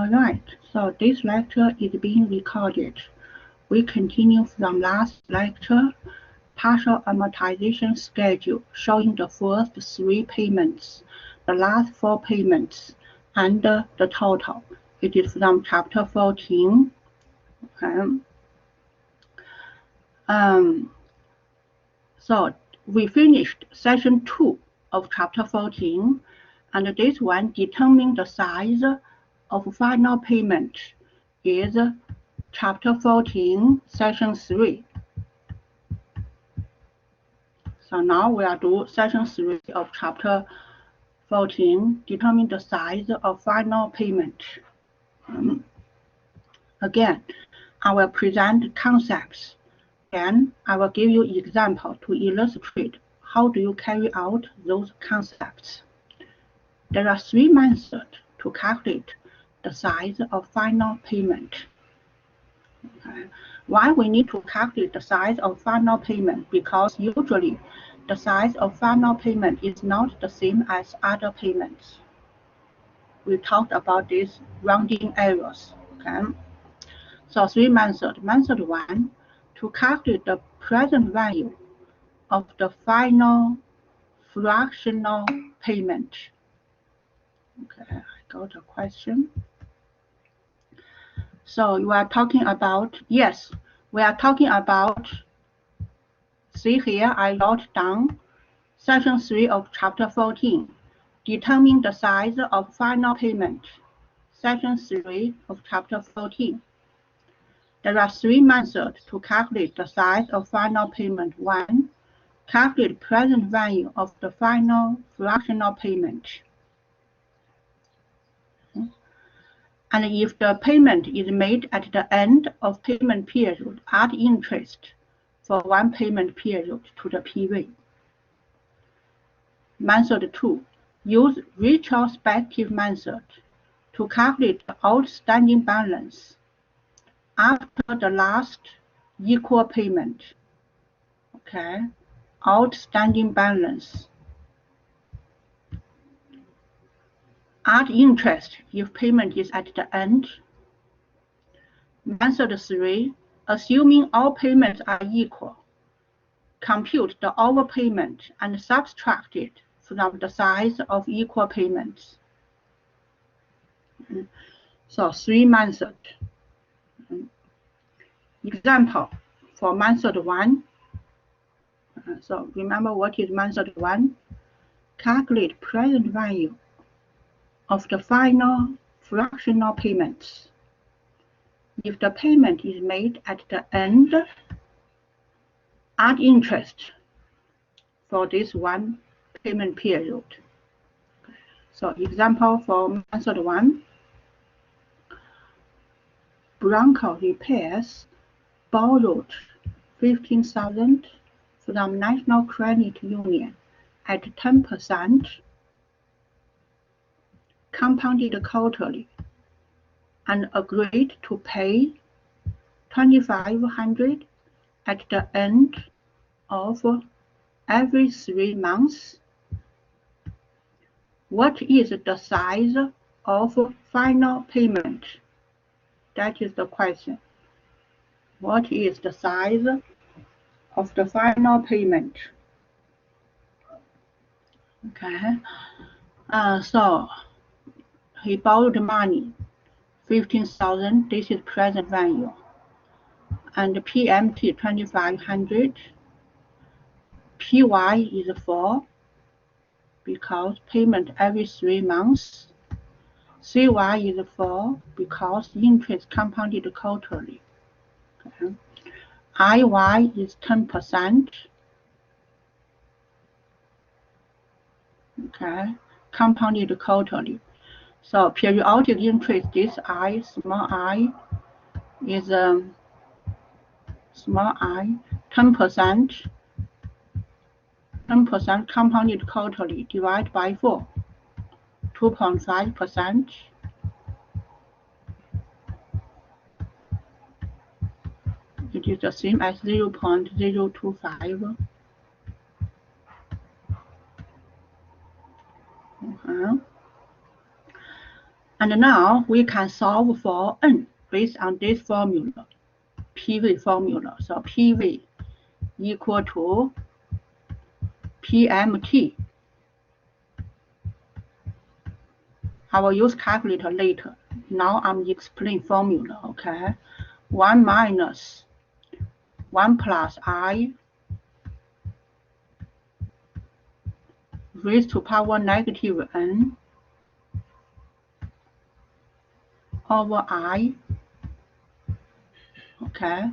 Alright, so this lecture is being recorded. We continue from last lecture, partial amortization schedule, showing the first 3 payments, the last 4 payments, and the total. It is from chapter 14. So we finished session 2 of chapter 14, and this one determining the size of final payment is chapter 14, session 3. So now we are doing session 3 of chapter 14, determine the size of final payment. Again, I will present concepts. Then I will give you example to illustrate how do you carry out those concepts. There are 3 methods to calculate the size of final payment. Okay. Why we need to calculate the size of final payment? Because usually the size of final payment is not the same as other payments. We talked about these rounding errors. Okay. So 3 methods. Method 1, to calculate the present value of the final fractional payment. Okay, I got a question. So you are talking about, yes, we are talking about, see here, I wrote down section 3 of chapter 14, determine the size of final payment. Section 3 of chapter 14. There are 3 methods to calculate the size of final payment. 1, calculate present value of the final fractional payment. And if the payment is made at the end of payment period, add interest for 1 payment period to the PV. Method 2, use retrospective method to calculate the outstanding balance after the last equal payment. Okay, outstanding balance. Add interest if payment is at the end. Method 3, assuming all payments are equal, compute the overpayment and subtract it from the size of equal payments. So 3 methods. Example for method 1. So remember what is method 1? Calculate present value of the final fractional payments. If the payment is made at the end, add interest for this 1 payment period. So example for method 1, Bronco Repairs borrowed $15,000 from National Credit Union at 10%, compounded quarterly, and agreed to pay $2,500 at the end of every 3 months. What is the size of final payment? That is the question. What is the size of the final payment? Okay. So he borrowed money, 15,000. This is present value, and PMT 2,500. PY is 4 because payment every 3 months. CY is 4 because interest compounded quarterly. Okay. IY is 10%. Okay, compounded quarterly. So periodic interest, this I, small I, is small I, 10%. 10% compounded quarterly divided by 4, 2.5%. It is the same as 0.025. And now we can solve for n based on this formula, PV formula. So PV equal to PMT. I will use calculator later. Now I'm explaining formula, okay? 1 minus 1 plus I raised to power negative n over I, okay?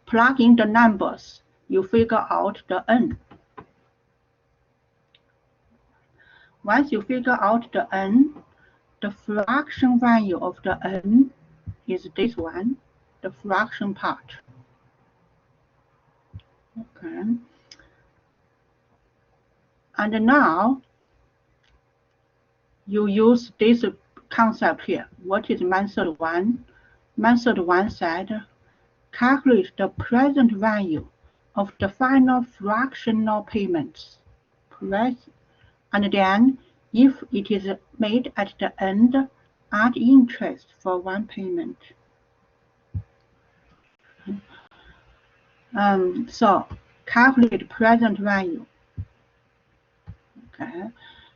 Plug in the numbers, you figure out the n. Once you figure out the n, the fraction value of the n is this one, the fraction part. Okay. And now you use this concept here. What is method 1? Method 1 said calculate the present value of the final fractional payments. And then, if it is made at the end, add interest for one payment. So calculate present value. Okay.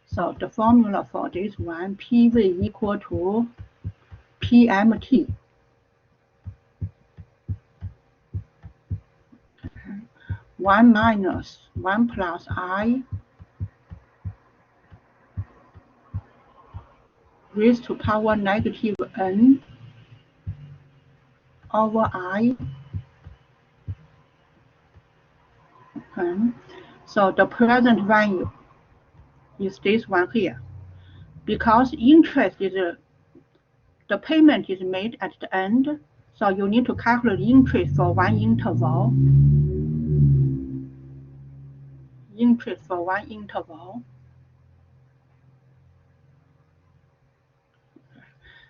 So the formula for this one, PV equal to PMT. Okay. 1 minus 1 plus I raised to power negative n over I. Okay. So the present value is this one here. Because interest is the payment is made at the end, so you need to calculate interest for one interval. Interest for one interval.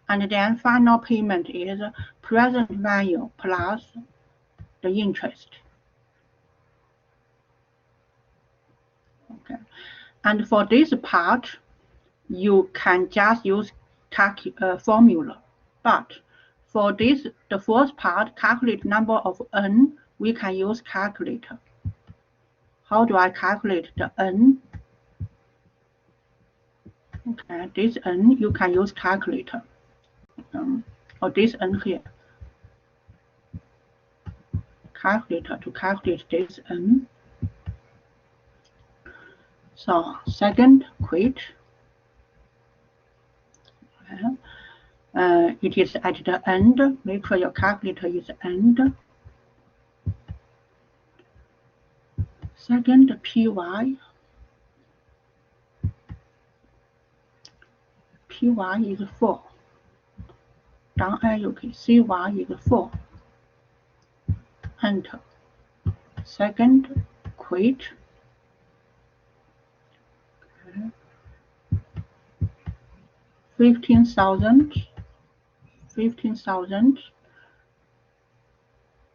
And then final payment is present value plus the interest. Okay. And for this part, you can just use formula. But for this, the first part, calculate number of n, we can use calculator. How do I calculate the n? Okay, this n, you can use calculator. Or this n here. Calculator to calculate this n. So second, quit. It is at the end. Make sure your calculator is end. Second, PY. PY is 4. Down arrow key. CY is 4. Enter. Second, quit. Okay. 15,000. 15,000.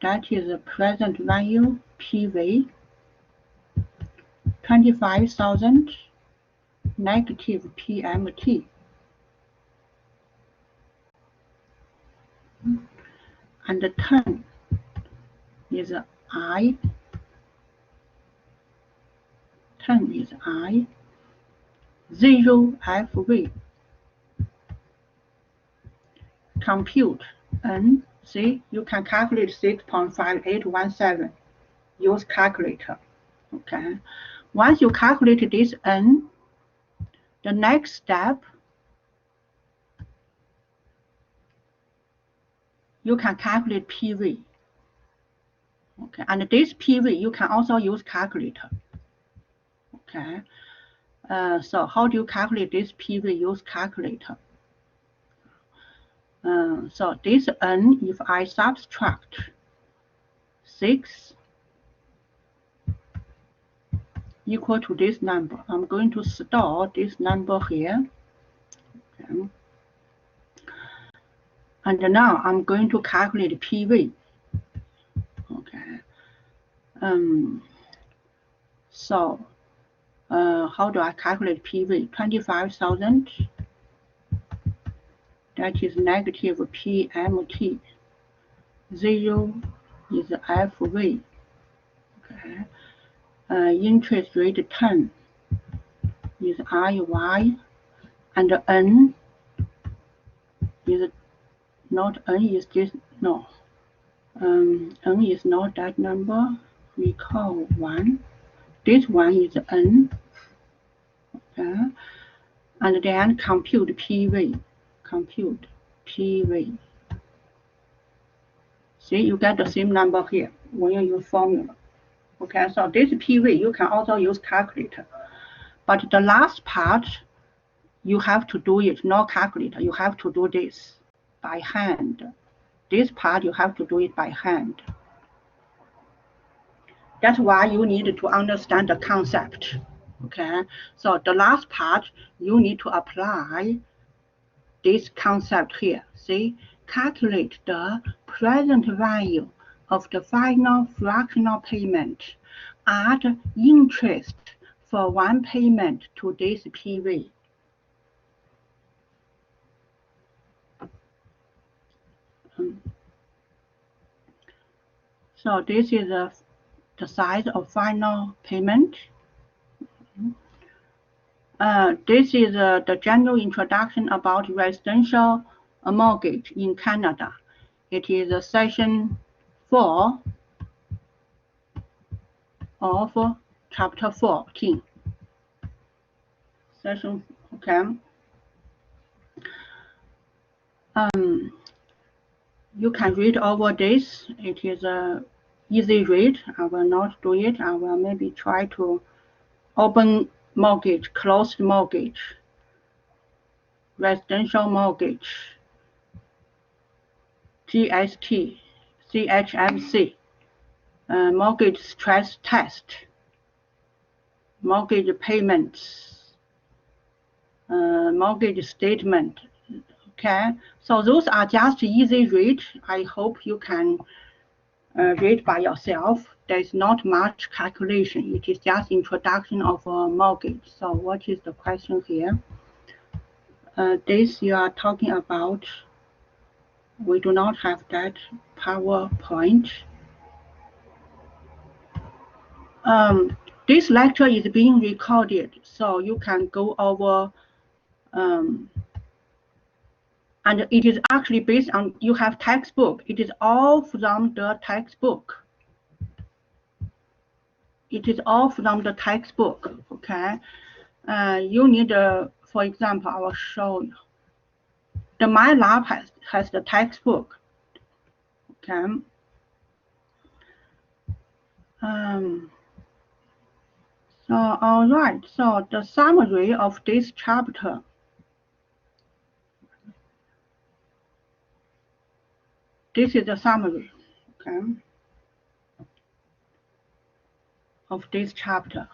That is the present value, PV. 25,000 negative PMT. And the 10 is I. 10 is I. 0 FV. Compute n. See, you can calculate 6.5817. Use calculator. Okay. Once you calculate this n, the next step, you can calculate PV. Okay, and this PV you can also use calculator. Okay. So how do you calculate this PV? Use calculator. So this n, if I subtract 6 equal to this number, I'm going to store this number here. Okay. And now I'm going to calculate PV. Okay. So how do I calculate PV? 25,000 that is negative PMT. 0 is FV. Okay. Interest rate 10 is IY, and N is not N is this no. N is not that number. We call 1. This one is N. Okay. And then compute PV. Compute PV. See, you get the same number here when you use formula. Okay, so this PV you can also use calculator. But the last part, you have to do it, not calculator. You have to do this by hand. This part, you have to do it by hand. That's why you need to understand the concept. Okay, so the last part, you need to apply this concept here. See, calculate the present value of the final fractional payment at interest for one payment to this PV. So this is the size of final payment. This is the general introduction about residential mortgage in Canada. It is section 4 of chapter 14. Section, okay. You can read over this. It is a easy read. I will not do it. I will maybe try to open mortgage, closed mortgage, residential mortgage, GST, CHMC, mortgage stress test, mortgage payments, mortgage statement. Okay, so those are just easy read. I hope you can read by yourself. There is not much calculation. It is just introduction of a mortgage. So what is the question here? This you are talking about. We do not have that PowerPoint. This lecture is being recorded, so you can go over. And it is actually based on, you have textbook. It is all from the textbook. It is all from the textbook, okay? You need, for example, I will show you. The MyLab has the textbook, okay? So, all right, so the summary of this chapter. This is the summary, okay, of this chapter.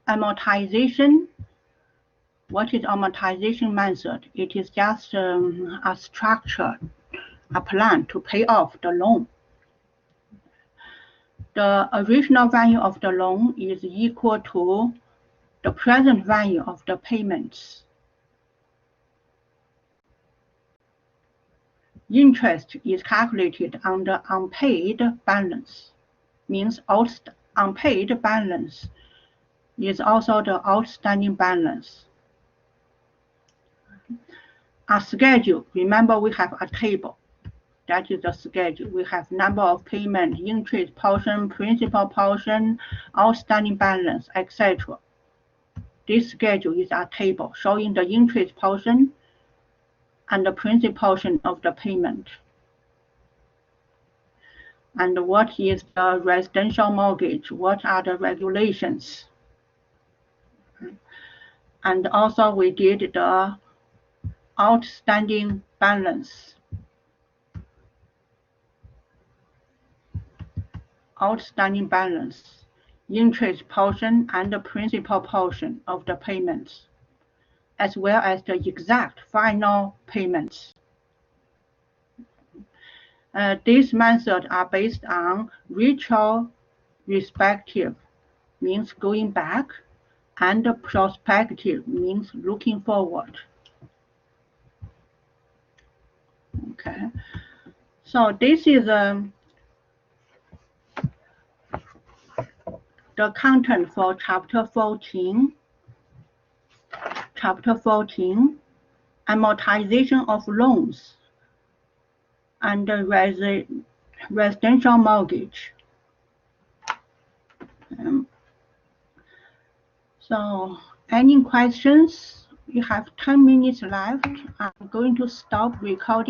Amortization. What is amortization method? It is just a structure, a plan to pay off the loan. The original value of the loan is equal to the present value of the payments. Interest is calculated on the unpaid balance, means unpaid balance is also the outstanding balance. A schedule, remember we have a table. That is the schedule. We have number of payment, interest portion, principal portion, outstanding balance, etc. This schedule is a table showing the interest portion and the principal portion of the payment. And what is the residential mortgage? What are the regulations? And also we did the outstanding balance. Outstanding balance, interest portion and the principal portion of the payments, as well as the exact final payments. These methods are based on retrospective, means going back, and prospective, means looking forward. Okay. So this is the content for chapter 14. Chapter 14, amortization of loans and residential mortgage. So any questions? We have 10 minutes left. I'm going to stop recording.